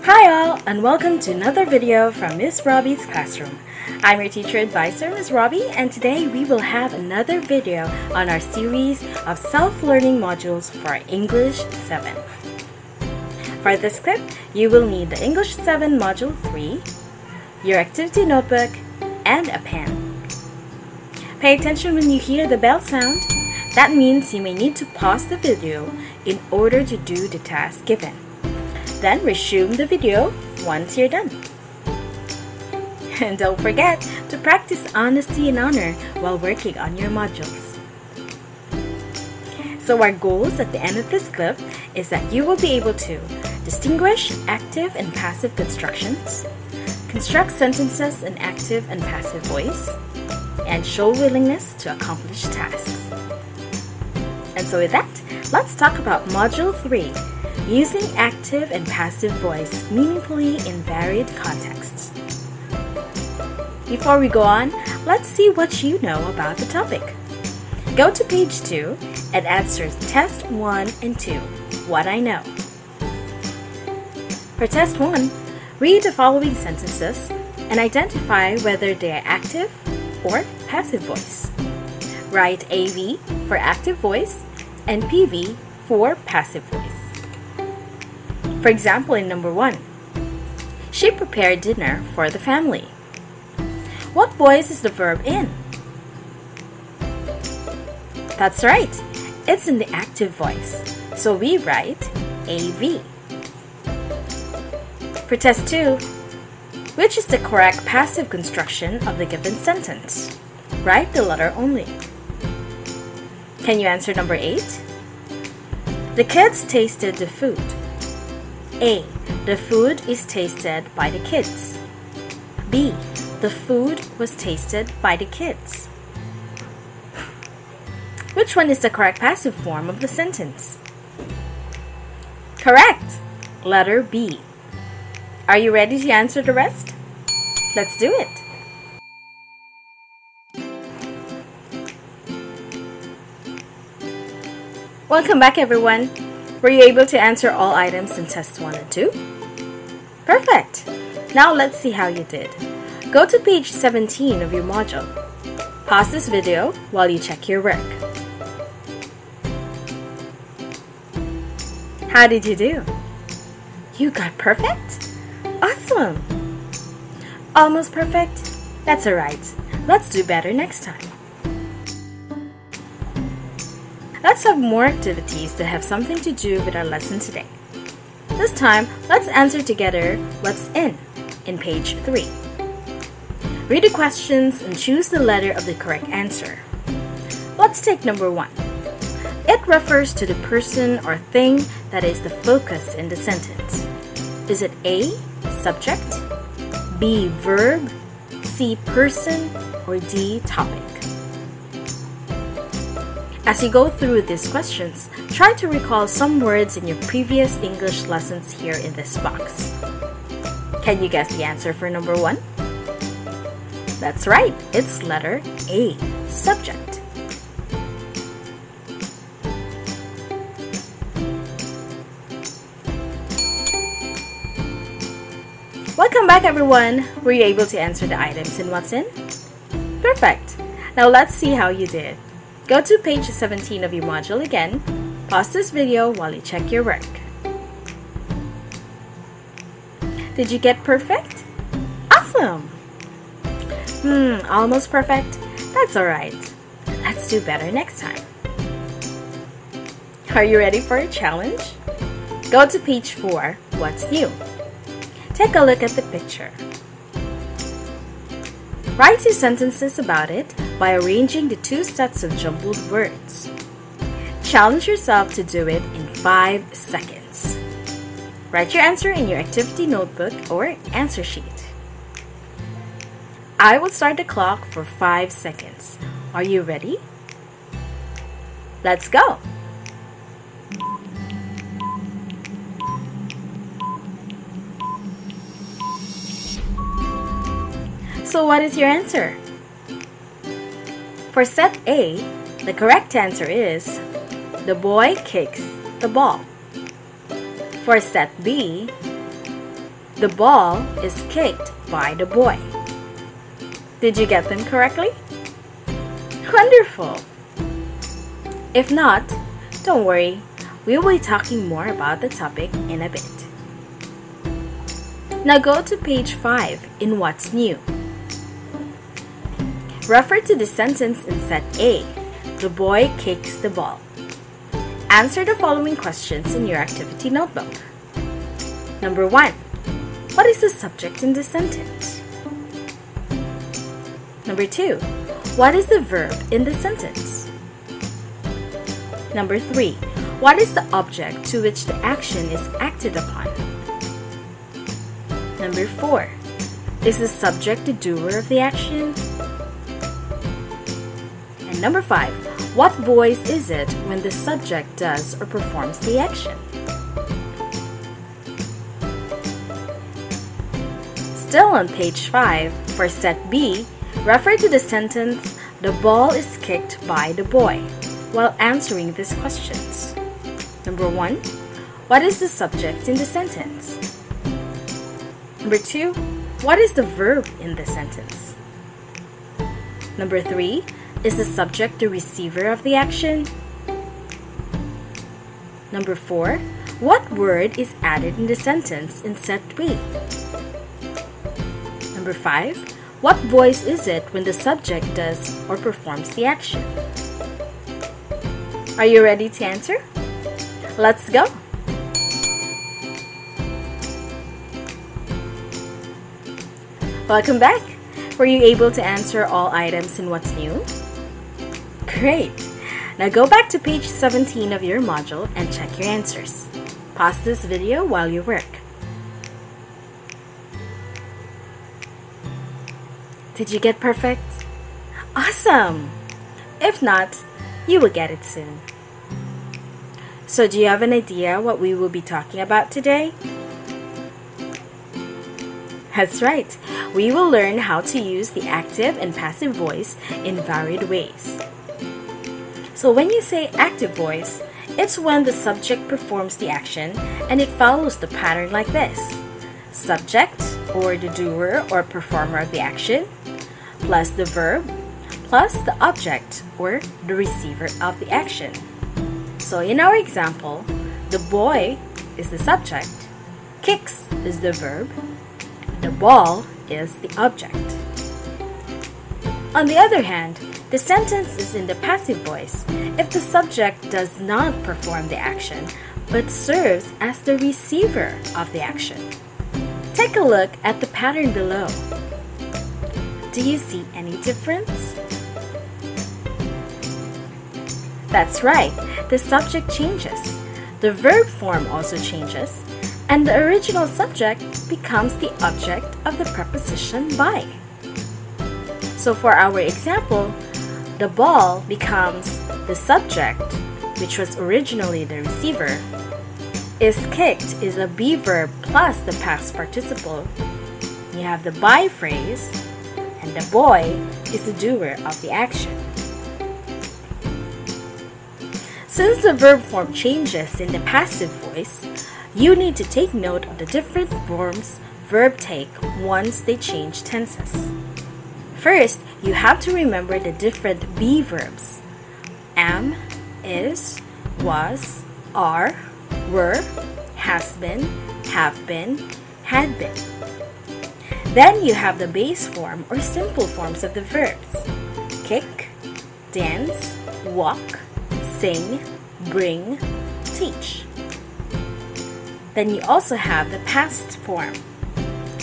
Hi all, and welcome to another video from Miss Robbie's classroom. I'm your teacher advisor, Miss Robbie, and today we will have another video on our series of self-learning modules for English 7. For this clip, you will need the English 7 Module 3, your activity notebook, and a pen. Pay attention when you hear the bell sound. That means you may need to pause the video in order to do the task given. Then resume the video once you're done. And don't forget to practice honesty and honor while working on your modules. So our goals at the end of this clip is that you will be able to distinguish active and passive constructions, construct sentences in active and passive voice, and show willingness to accomplish tasks. And so with that, let's talk about Module 3, using active and passive voice meaningfully in varied contexts. Before we go on, let's see what you know about the topic. Go to page 2 and answer Test 1 and 2, What I Know. For Test 1, read the following sentences and identify whether they are active or passive voice. Write AV for active voice and PV for passive voice. For example, in number 1, she prepared dinner for the family. What voice is the verb in? That's right, it's in the active voice, so we write AV. For test 2, which is the correct passive construction of the given sentence? Write the letter only. Can you answer number 8? The kids tasted the food. A. The food is tasted by the kids. B. The food was tasted by the kids. Which one is the correct passive form of the sentence? Correct! Letter B. Are you ready to answer the rest? Let's do it! Welcome back, everyone! Were you able to answer all items in Test 1 and 2? Perfect! Now let's see how you did. Go to page 17 of your module. Pause this video while you check your work. How did you do? You got perfect? Awesome! Almost perfect? That's alright. Let's do better next time. Let's have more activities that have something to do with our lesson today. This time, let's answer together what's in page 3. Read the questions and choose the letter of the correct answer. Let's take number 1. It refers to the person or thing that is the focus in the sentence. Is it A, subject, B, verb, C, person, or D, topic? As you go through these questions, try to recall some words in your previous English lessons here in this box. Can you guess the answer for number 1? That's right, it's letter A, subject. Welcome back, everyone! Were you able to answer the items in what's in? Perfect! Now let's see how you did. Go to page 17 of your module again. Pause this video while you check your work. Did you get perfect? Awesome! Almost perfect? That's alright. Let's do better next time. Are you ready for a challenge? Go to page 4, What's New? Take a look at the picture. Write 2 sentences about it by arranging the 2 sets of jumbled words. Challenge yourself to do it in 5 seconds. Write your answer in your activity notebook or answer sheet. I will start the clock for 5 seconds. Are you ready? Let's go! So what is your answer? For set A, the correct answer is the boy kicks the ball. For set B, The ball is kicked by the boy. Did you get them correctly? Wonderful! If not, don't worry, we will be talking more about the topic in a bit. Now go to page 5 in What's New. Refer to the sentence in set A. The boy kicks the ball. Answer the following questions in your activity notebook. Number 1. What is the subject in the sentence? Number 2. What is the verb in the sentence? Number 3. What is the object to which the action is acted upon? Number 4. Is the subject the doer of the action? And number 5. What voice is it when the subject does or performs the action? Still on page 5, for set B, refer to the sentence, the ball is kicked by the boy, while answering these questions. Number 1. What is the subject in the sentence? Number 2. What is the verb in the sentence? Number 3. Is the subject the receiver of the action? Number 4. What word is added in the sentence in set B? Number 5. What voice is it when the subject does or performs the action? Are you ready to answer? Let's go! Welcome back! Were you able to answer all items in What's New? Great! Now go back to page 17 of your module and check your answers. Pause this video while you work. Did you get perfect? Awesome! If not, you will get it soon. So do you have an idea what we will be talking about today? That's right, we will learn how to use the active and passive voice in varied ways. So when you say active voice, it's when the subject performs the action and it follows the pattern like this. Subject, or the doer or performer of the action, plus the verb, plus the object, or the receiver of the action. So in our example, the boy is the subject, kicks is the verb, the ball is the object. On the other hand, the sentence is in the passive voice if the subject does not perform the action but serves as the receiver of the action. Take a look at the pattern below. Do you see any difference? That's right, the subject changes, the verb form also changes, and the original subject becomes the object of the preposition by. So for our example, the ball becomes the subject, which was originally the receiver. Is kicked is a be verb plus the past participle. You have the by phrase, and the boy is the doer of the action. Since the verb form changes in the passive voice, you need to take note of the different forms verb take once they change tenses. First, you have to remember the different be verbs: am, is, was, are, were, has been, have been, had been. Then you have the base form or simple forms of the verbs: kick, dance, walk, sing, bring, teach. Then you also have the past form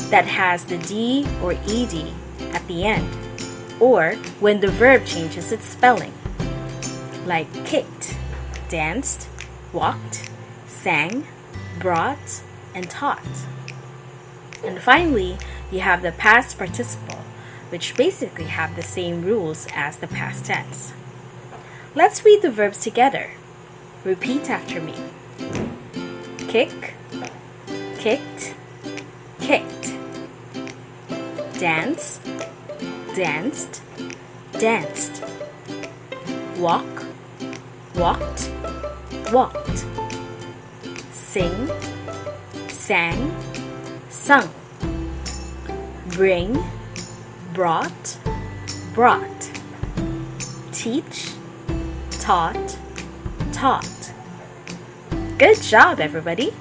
that has the D or ED at the end, or when the verb changes its spelling, like kicked, danced, walked, sang, brought, and taught. And finally, you have the past participle, which basically have the same rules as the past tense. Let's read the verbs together. Repeat after me. Kick, kicked, kicked. Dance, danced, danced. Walk, walked, walked. Sing, sang, sung. Bring, brought, brought. Teach, taught, taught. Good job, everybody!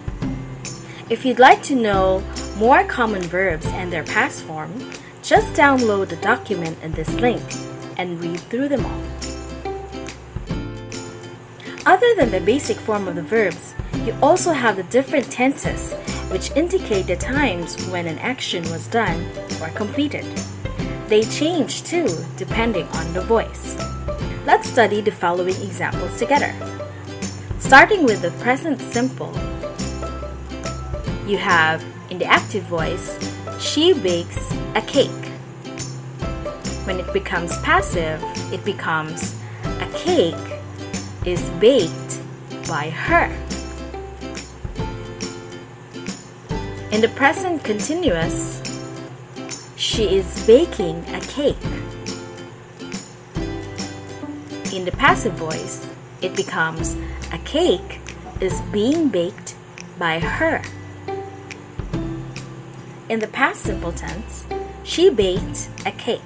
If you'd like to know more common verbs and their past form, just download the document in this link and read through them all. Other than the basic form of the verbs, you also have the different tenses, which indicate the times when an action was done or completed. They change too, depending on the voice. Let's study the following examples together. Starting with the present simple, you have, in the active voice, she bakes a cake. When it becomes passive, it becomes a cake is baked by her. In the present continuous, she is baking a cake. In the passive voice, it becomes a cake is being baked by her. In the past simple tense, she baked a cake.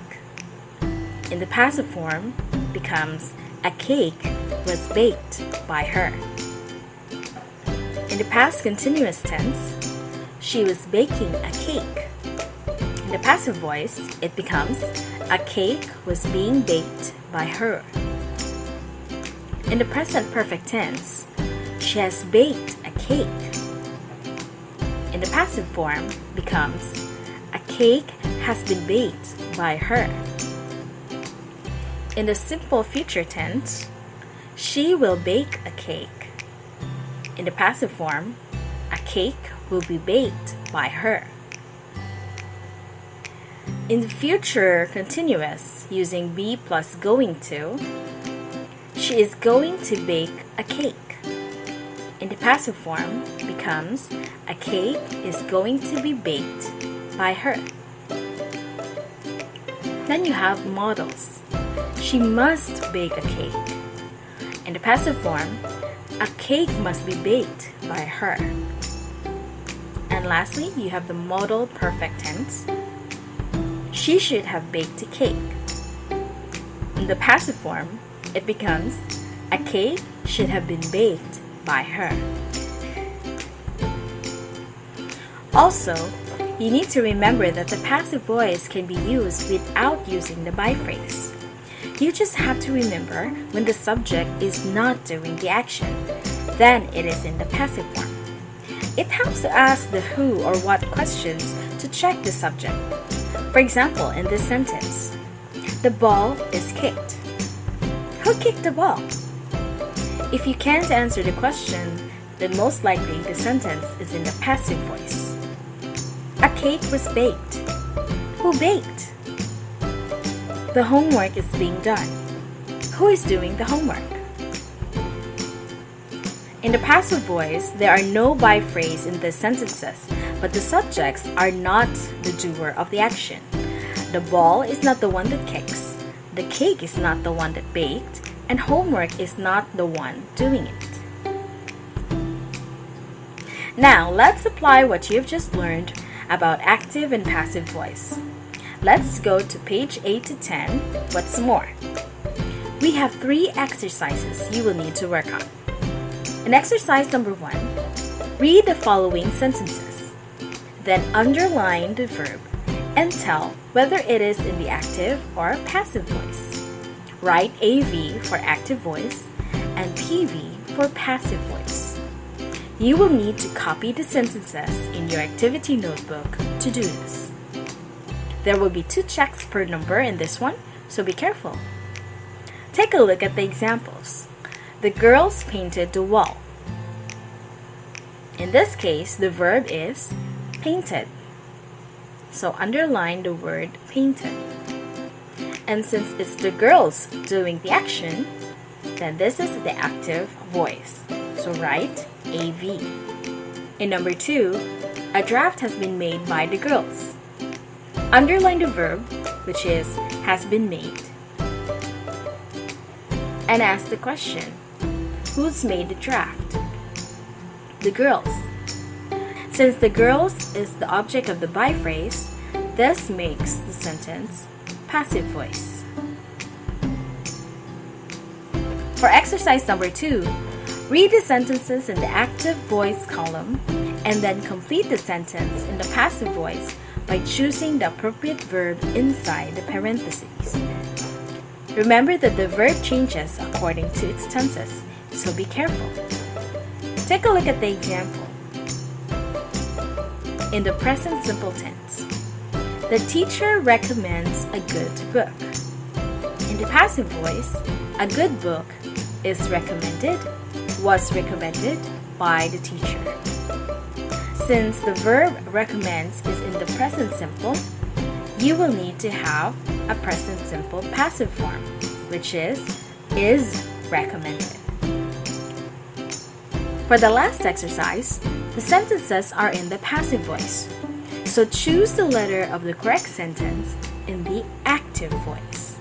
In the passive form, becomes a cake was baked by her. In the past continuous tense, she was baking a cake. In the passive voice, it becomes a cake was being baked by her. In the present perfect tense, she has baked a cake. In the passive form, becomes a cake has been baked by her. In the simple future tense, she will bake a cake. In the passive form, a cake will be baked by her. In the future continuous, using be plus going to, she is going to bake a cake. In the passive form, becomes a cake is going to be baked by her. Then you have modals. She must bake a cake. In the passive form, a cake must be baked by her. And lastly, you have the modal perfect tense. She should have baked a cake. In the passive form, it becomes a cake should have been baked by her. Also, you need to remember that the passive voice can be used without using the by phrase. You just have to remember when the subject is not doing the action, then it is in the passive form. It helps to ask the who or what questions to check the subject. For example, in this sentence, the ball is kicked. Who kicked the ball? If you can't answer the question, then most likely the sentence is in the passive voice. A cake was baked. Who baked? The homework is being done. Who is doing the homework? In the passive voice, there are no by phrase in the sentences, but the subjects are not the doer of the action. The ball is not the one that kicks. The cake is not the one that baked. And homework is not the one doing it. Now, let's apply what you've just learned about active and passive voice. Let's go to page 8 to 10. What's more? We have 3 exercises you will need to work on. In exercise number 1, read the following sentences. Then underline the verb and tell whether it is in the active or passive voice. Write AV for active voice and PV for passive voice. You will need to copy the sentences in your activity notebook to do this. There will be 2 checks per number in this one, so be careful. Take a look at the examples. The girls painted the wall. In this case, the verb is painted. So underline the word painted. And since it's the girls doing the action, then this is the active voice. So write AV. In number 2, a draft has been made by the girls. Underline the verb, which is has been made. And ask the question, who's made the draft? The girls. Since the girls is the object of the by phrase, this makes the sentence passive voice. For exercise number 2, read the sentences in the active voice column and then complete the sentence in the passive voice by choosing the appropriate verb inside the parentheses. Remember that the verb changes according to its tenses, so be careful. Take a look at the example. In the present simple tense, the teacher recommends a good book. In the passive voice, a good book is recommended, was recommended by the teacher. Since the verb recommends is in the present simple, you will need to have a present simple passive form, which is recommended. For the last exercise, the sentences are in the passive voice. So choose the letter of the correct sentence in the active voice.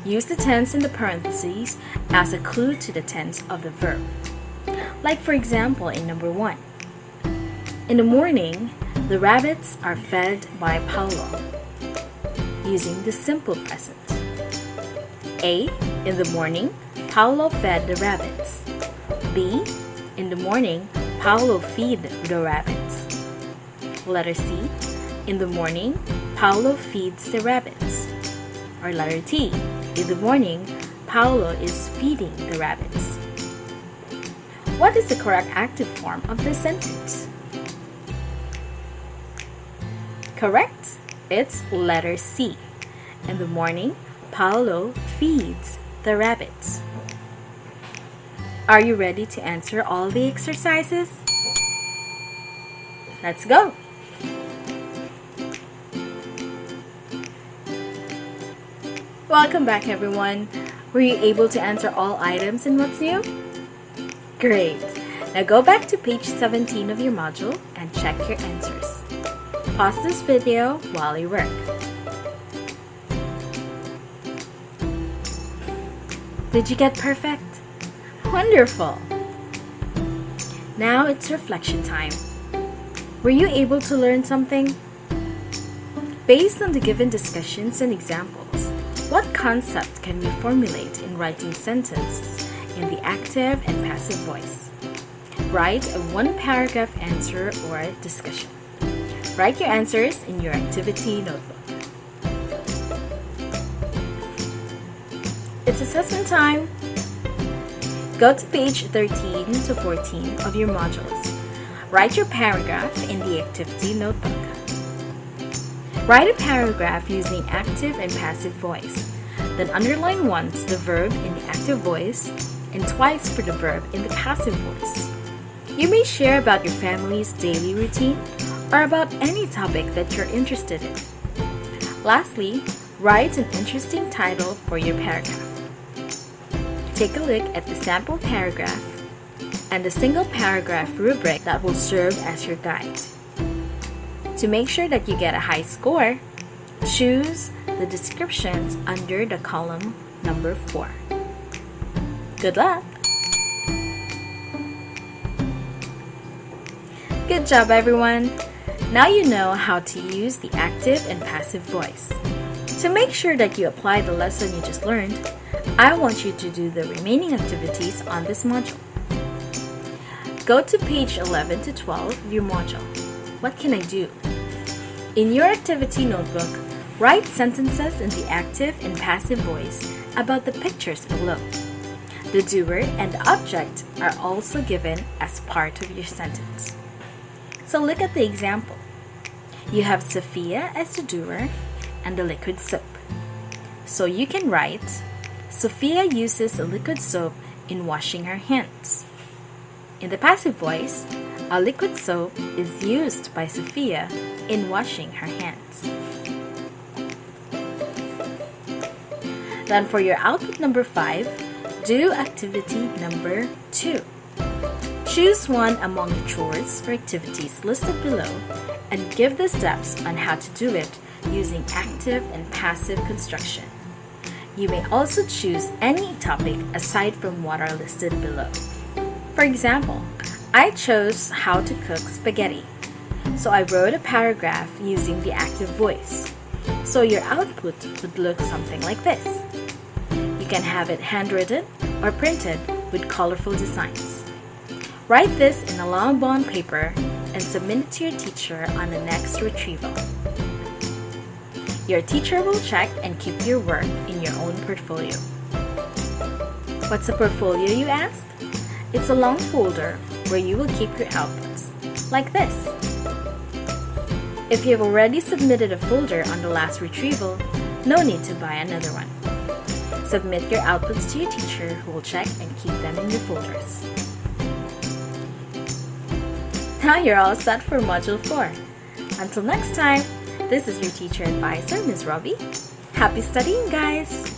Use the tense in the parentheses as a clue to the tense of the verb. Like for example in number 1. In the morning, the rabbits are fed by Paulo. Using the simple present. A. In the morning, Paulo fed the rabbits. B. In the morning, Paulo feed the rabbits. Letter C. In the morning, Paulo feeds the rabbits. Or letter T. In the morning, Paulo is feeding the rabbits. What is the correct active form of this sentence? Correct. It's letter C. In the morning, Paulo feeds the rabbits. Are you ready to answer all the exercises? Let's go! Welcome back everyone. Were you able to answer all items in What's New? Great! Now go back to page 17 of your module and check your answers. Pause this video while you work. Did you get perfect? Wonderful! Now it's reflection time. Were you able to learn something? Based on the given discussions and examples, what concept can we formulate in writing sentences in the active and passive voice? Write a one-paragraph answer or discussion. Write your answers in your activity notebook. It's assessment time. Go to page 13 to 14 of your modules. Write your paragraph in the activity notebook. Write a paragraph using active and passive voice. Then underline once the verb in the active voice and twice for the verb in the passive voice. You may share about your family's daily routine or about any topic that you're interested in. Lastly, write an interesting title for your paragraph. Take a look at the sample paragraph and the single paragraph rubric that will serve as your guide. To make sure that you get a high score, choose the descriptions under the column number 4. Good luck! Good job everyone! Now you know how to use the active and passive voice. To make sure that you apply the lesson you just learned, I want you to do the remaining activities on this module. Go to page 11 to 12 of your module. What can I do? In your activity notebook, write sentences in the active and passive voice about the pictures below. The doer and the object are also given as part of your sentence. So look at the example. You have Sophia as the doer and the liquid soap. So you can write, Sophia uses a liquid soap in washing her hands. In the passive voice, a liquid soap is used by Sophia in washing her hands. Then for your output number 5, do activity number 2. Choose one among the chores or activities listed below and give the steps on how to do it using active and passive construction. You may also choose any topic aside from what are listed below. For example, I chose how to cook spaghetti, So I wrote a paragraph using the active voice. So your output would look something like this. You can have it handwritten or printed with colorful designs. Write this in a long bond paper and submit it to your teacher on the next retrieval. Your teacher will check and keep your work in your own portfolio. What's a portfolio, you asked? It's a long folder where you will keep your outputs, like this. If you have already submitted a folder on the last retrieval, no need to buy another one. Submit your outputs to your teacher who will check and keep them in your folders. Now you're all set for Module 4. Until next time, this is your teacher advisor, Ms. Robbie. Happy studying, guys!